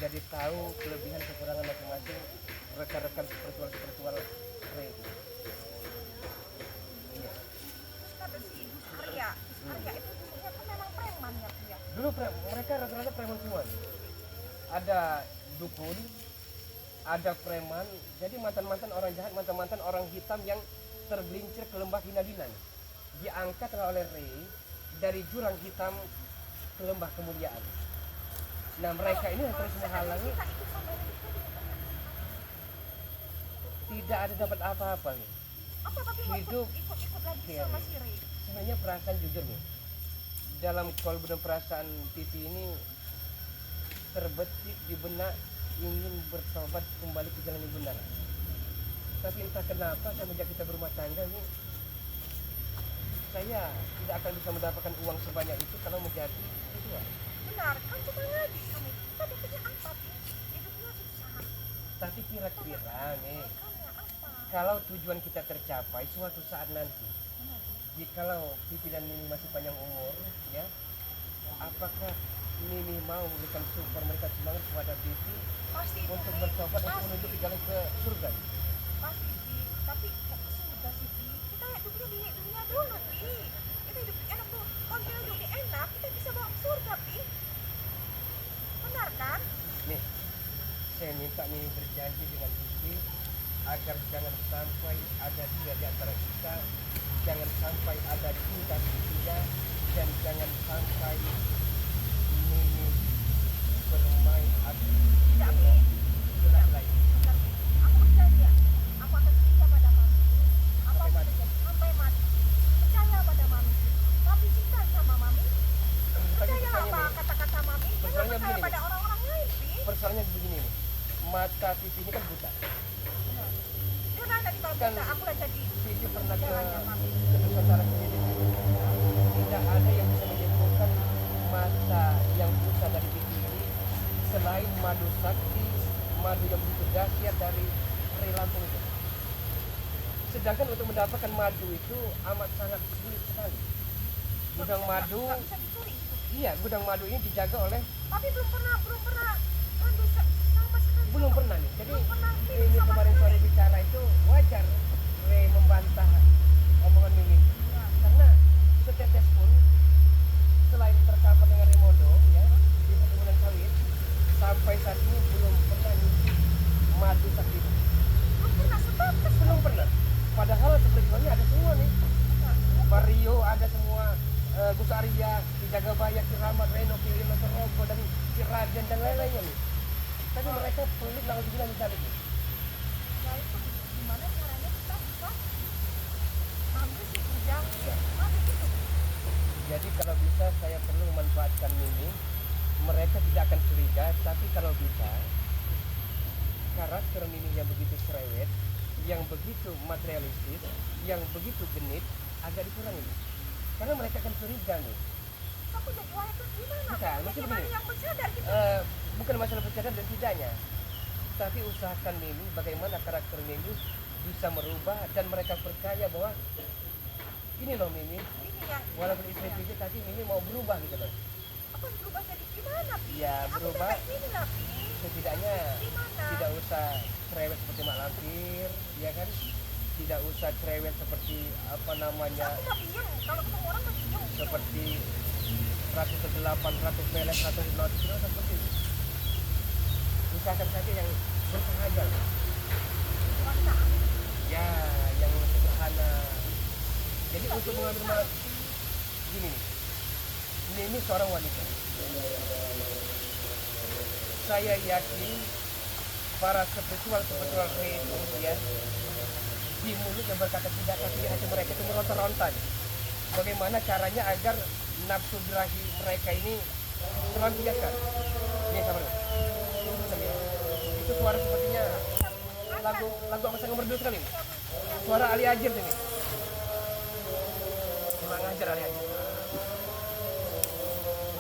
jadi tahu kelebihan kekurangan masing-masing rekan-rekan spiritual Ray. Iya. Kata si Ibu Arya itu dulunya kan memang preman ya dia. Dulu mereka rata-rata preman semua. Ada dukun, ada preman, jadi mantan-mantan orang jahat, mantan-mantan orang hitam yang tergelincir ke lembah Hinadinan. Diangkat oleh Ray dari jurang hitam ke lembah kemuliaan. Nah mereka ini yang terus menghalangi, Kita ikut sampai itu tidak ada dapat apa-apa nih. apa tapi mau Hidup ikut lagi Iya, sama Ray. si Ray. Sebenarnya perasaan jujur nih, dalam kolbu dan perasaan Titi ini terbetik di benak ingin bertobat kembali ke jalan yang benar. Tapi entah kenapa semenjak kita berumah tangga nih, saya tidak akan bisa mendapatkan uang sebanyak itu kalau menjadi kedua. Benar, kan cuma ngaji kami. Kita dapetnya apa sih? Hidupnya susah. Tapi kira-kira nih, Makanya apa? kalau tujuan kita tercapai suatu saat nanti, Benar. jikalau Titi dan Mimi masih panjang umur, ya, apakah Mimi mau memberikan support mereka semangat kepada Titi Pasti itu untuk Ri. bertobat untuk Pasti. menuju ke jalan ke surga? Pasti Pi. Tapi kok sudah sih Pi? Kita hidupnya di dunia dulu Pi. Kita hidup enak dulu. Kalau kita hidup di enak, kita bisa bawa ke surga Pi. Benar kan? Nih, saya minta Mimi berjanji dengan Titi agar jangan sampai ada dia di antara kita, jangan sampai ada cinta segitiga, dan jangan sampai Mimi bermain api Tidak Pi. dengan lelaki lain. Benar Pi. Aku berjanji ya. Aku akan setia pada Mami. Aku Sampai akan mati. sampai mati. Percaya pada Mami. Tapi cinta sama Mami. Tapi Percaya persoalannya apa nih, kata-kata Mami. Jangan persoalannya percaya begini, pada orang-orang lain Pi. persoalannya begini nih, mata Titi ini kan buta. Benar. Dia nanya tadi kalau Kan kita aku udah jadi Titi pernah ke jalannya Mami. Nusantara sendiri. Tidak ada yang bisa menyembuhkan mata yang buta dari Titi ini selain madu sakti, madu yang begitu dahsyat dari Ray Lampung itu. Sedangkan untuk mendapatkan madu itu amat sangat sulit sekali. Gudang madu, Nggak bisa dicuri itu. iya gudang madu ini dijaga oleh, Tapi belum pernah aduh, sama sekali. belum pernah nih. Jadi Belum pernah ini sama kemarin sore sekali. bicara itu wajar Ray membantah omongan Mimi. Ya. Karena setetes pun selain tercover dengan Remondo ya di perkebunan sawit sampai saat ini belum pernah nyuci madu sakti itu. Belum pernah setetes. Belum pernah. Padahal sebelumnya ada semua nih. Vario ada semua, Gus Arya, Dijaga Bayar, Kiramat, Reno, Kirino, Terogo, dan Kiraden dan lain-lainnya nih. Tapi mereka pelit langsung bilang misalnya nih. Ya itu gimana caranya kita bisa ambil si gudang madu itu. Jadi kalau bisa saya perlu memanfaatkan Mimi, mereka tidak akan curiga, tapi kalau bisa karakter Mimi yang begitu cerewet, yang begitu materialistis, yang begitu genit agak dikurangi. Karena mereka akan curiga nih. Aku jadi wahai itu gimana? Bukan, maksud Gimana begini. yang bersadar gitu? Bukan masalah bercadar dan tidaknya, tapi usahakan Mimi bagaimana karakter Mimi bisa merubah dan mereka percaya bahwa ini loh Mimi, Ini yang walaupun istri ya. Titi tapi Mimi mau berubah gitu loh. Apa berubah jadi gimana Pi? Ya, Aku berubah. udah kayak gini lah Pi. Setidaknya Gimana? tidak usah cerewet seperti Mak Lampir, ya kan? Tidak usah cerewet seperti apa namanya, Aku mah diem. Kalau ketemu orang mah diem. seperti Ratu ke-8, Ratu Melek, Ratu Hipnotis, tidak usah seperti itu. Usahakan saja yang bersahaja, Puasa. ya, yang sederhana. Jadi untuk mengambil gini nih, Mimi seorang wanita. Saya yakin para spiritual Ray itu ya, di mulut yang berkata tidak, tapi di hati mereka itu meronta-ronta. Bagaimana caranya agar nafsu birahi mereka ini terlampiaskan? Ini sabar. Itu suara sepertinya lagu apa saya merdu sekali. Suara Ali Ajir ini. Kurang ajar Ali Ajir.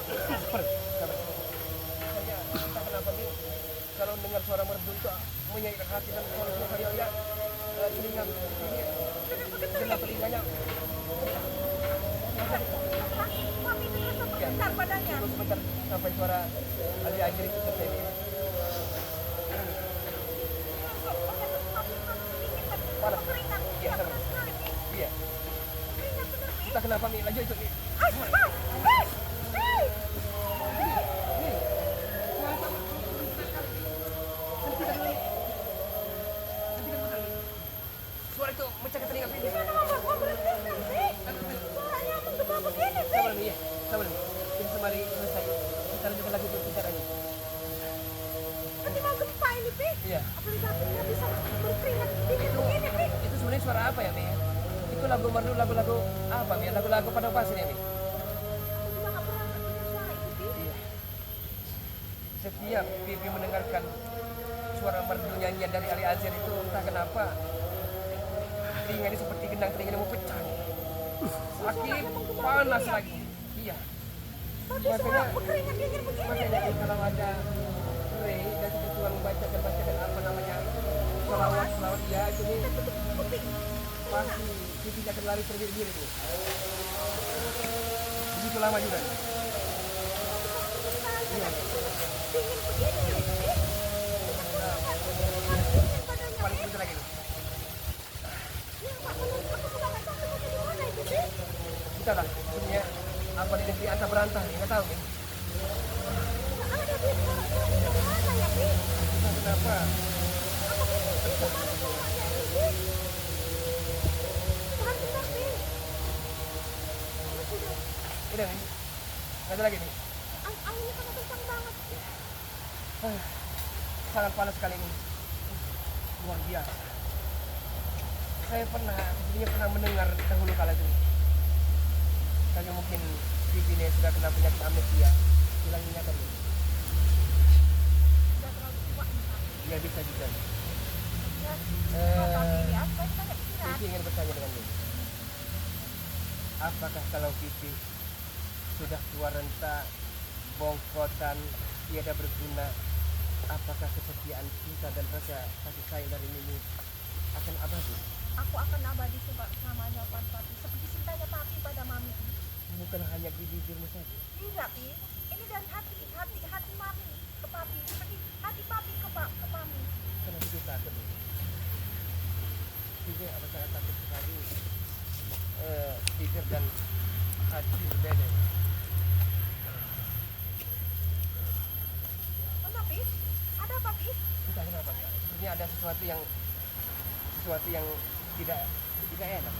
Sabar. Saya entah kenapa nih kalau dengar suara merdu itu menyayat hati dan kalau saya ya telinga ini jelas telinganya. Mami itu rasa bergetar badannya. Terus sebentar sampai suara Ali Ajir itu terjadi. mau gempa ini, Pi. Iya. Apalagi aku nggak bisa berkeringat dingin begini, Pi. Itu sebenarnya suara apa ya, Mi? Itu lagu merdu, lagu-lagu apa, Mi? Lagu-lagu pada pasir ya, Mi? Aku juga nggak pernah dengar suara itu, Pi. Iya. Setiap Pipi mendengarkan suara merdu nyanyian dari Ali Azhar itu entah kenapa telinga ini seperti gendang telinganya mau pecah. Sakit, panas lagi. Iya. Tapi Makanya- suara berkeringat dingin begini, Makanya Pi. kalau ada pray dan kebutuhan membacakan apa namanya selawat ya itu nih Kita tutup kuping. pasti Pipi akan lari sendiri-sendiri nih. Begitu lama juga. Nih. Iya. Dingin begini, Pi. Kita harus dingin badannya, Paling Pi. sebentar lagi nih. Iya, Pak. Kalau aku juga nggak tahu tempatnya di mana itu, Pi. Kita lah punya apa di negeri antah berantah nih nggak tahu nih. Nggak ada, Pi. Suara ini dari mana ya, Pi? Entah kenapa. Aku bingung, Pi. Gimana suaranya ini, Pi? Tahan bentar, Pi. Ini sudah. Udah nih. Nggak ada lagi nih. Anginnya sangat kencang banget. Sangat panas sekali ini. Luar biasa. Saya pernah mendengar dahulu kala itu. Tapi mungkin Pipi ini sudah kena penyakit amnesia. Hilang ingatan. Sudah terlalu tua nih, Pak. Ya bisa juga. Ya, kalau pagi ya, supaya kita nggak istirahat. Pipi ingin bertanya dengan ini. Apakah kalau Pipi sudah tua renta, bongkotan, tiada berguna, apakah kesetiaan cinta dan rasa kasih sayang dari Mimi akan abadi? Aku akan abadi selamanya, Pak Papi. Seperti cintanya Papi pada Mami. Bukan hanya di bibirmu saja. Tidak, Pi. Ini dari hati Mami ke Papi. Seperti hati Papi ke Mami. Karena itu takut. Juga apa saya takut sekali. Bibir dan hati berbeda. Mana, Pi? Ada apa, Pi? Entah kenapa ya. Sepertinya ada sesuatu yang tidak enak.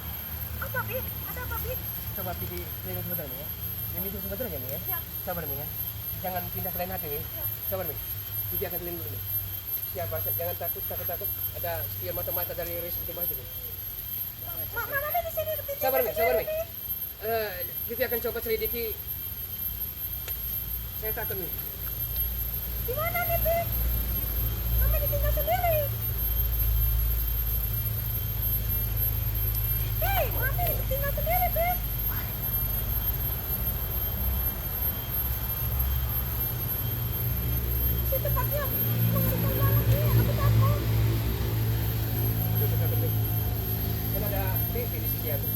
Apa, Pi? Ada apa, Pi? Coba Pipi keliling sebentar nih ya. Mimi itu sebentar aja nih ya. Ya. Sabar nih ya. Jangan pindah ke lain hati nih. Ya. Sabar nih. Pipi akan keliling dulu nih. Siapa? Jangan takut. Ada spion mata-mata dari Riz di bawah itu nih. Mana nih di sini? Sabar nih. Pipi akan coba selidiki. Saya takut nih. Di mana nih, Pi? Mami ditinggal sendiri. Hei, Mami ditinggal sendiri, Pi. Si tempatnya mengerikan banget, Pi. Aku takut. Saya takut nih. Kan ada Pipi di sisi aku.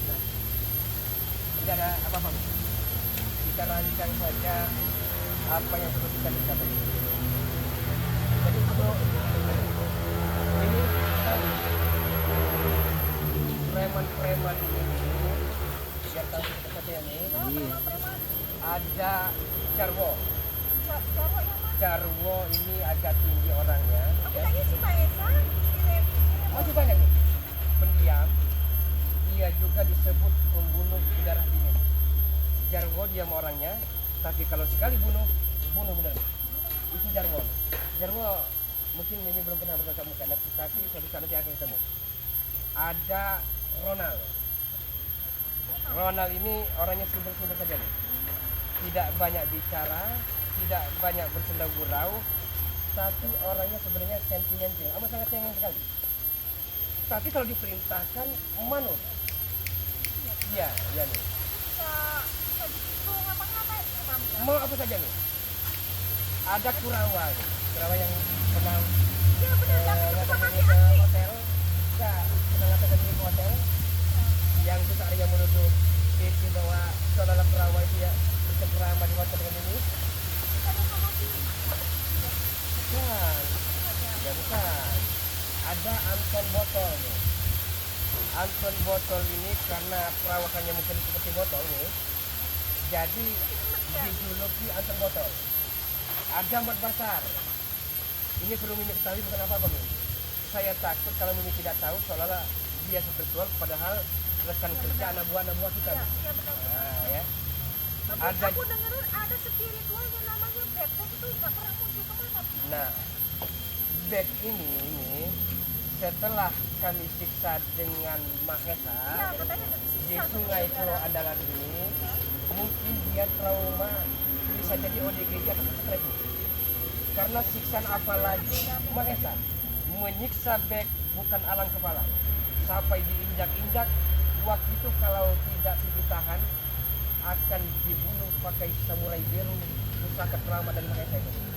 Nah, tidak ada apa-apa. Kita rancang saja apa yang perlu kita capai. Jadi untuk ini preman-preman ini biar tahu kita satu ya nih. Preman-preman. Ada Jarwo. Jarwo yang mana? Jarwo ini agak tinggi orangnya. Aku Ya. tanya si Pak Esa. Kirim. Masih banyak nih. Pendiam. Dia juga disebut pembunuh darah dingin. Jarwo diam orangnya, tapi kalau sekali bunuh benar. Itu Jarwo. Jarwo mungkin ini belum pernah bertatap muka, tapi suatu saat nanti akan ketemu. Ada Ronald. Ronald ini orangnya simpel-simpel saja nih. Tidak banyak bicara, tidak banyak bersenda gurau, tapi orangnya sebenarnya sentimental, amat sangat sayang sekali. Tapi kalau diperintahkan manut. Iya nih. Bisa disuruh ngapa-ngapain sih, Mami? Mau apa saja nih? Ada Kurawa nih. Kurawa yang pernah Iya benar, yang itu sama ngatakan si ini ke Anggi. hotel. Enggak, pernah ngatakan ini ke hotel. Yang besar yang menuduh Pipi bahwa saudara Kurawa itu ya bercengkerama di hotel dengan ini. Ada sama si Bukan. Ya bukan. Ada Anton Botol nih. Anton Botol ini karena perawakannya mungkin seperti botol nih. Jadi dijuluki Anton Botol. Ada Mat Basar. Ini perlu Mimi ketahui bukan apa-apa nih. Saya takut kalau Mimi tidak tahu seolah-olah dia spiritual padahal rekan kerja anak buah kita. Iya benar. Nah, ya. Tapi Ada. aku dengerin ada spiritualnya namanya Bek itu nggak pernah muncul kemana. Nah, Bek ini setelah kami siksa dengan Mahesa Iya katanya udah disiksa di sama Sungai saudara. Pulau Andalan ini, mungkin dia trauma, bisa jadi ODGJ atau stres. Karena siksaan apalagi Mahesa menyiksa Bek bukan alang kepala, sampai diinjak-injak. Waktu itu kalau tidak ditahan akan dibunuh pakai samurai biru, pusaka trauma dari Mahesa itu.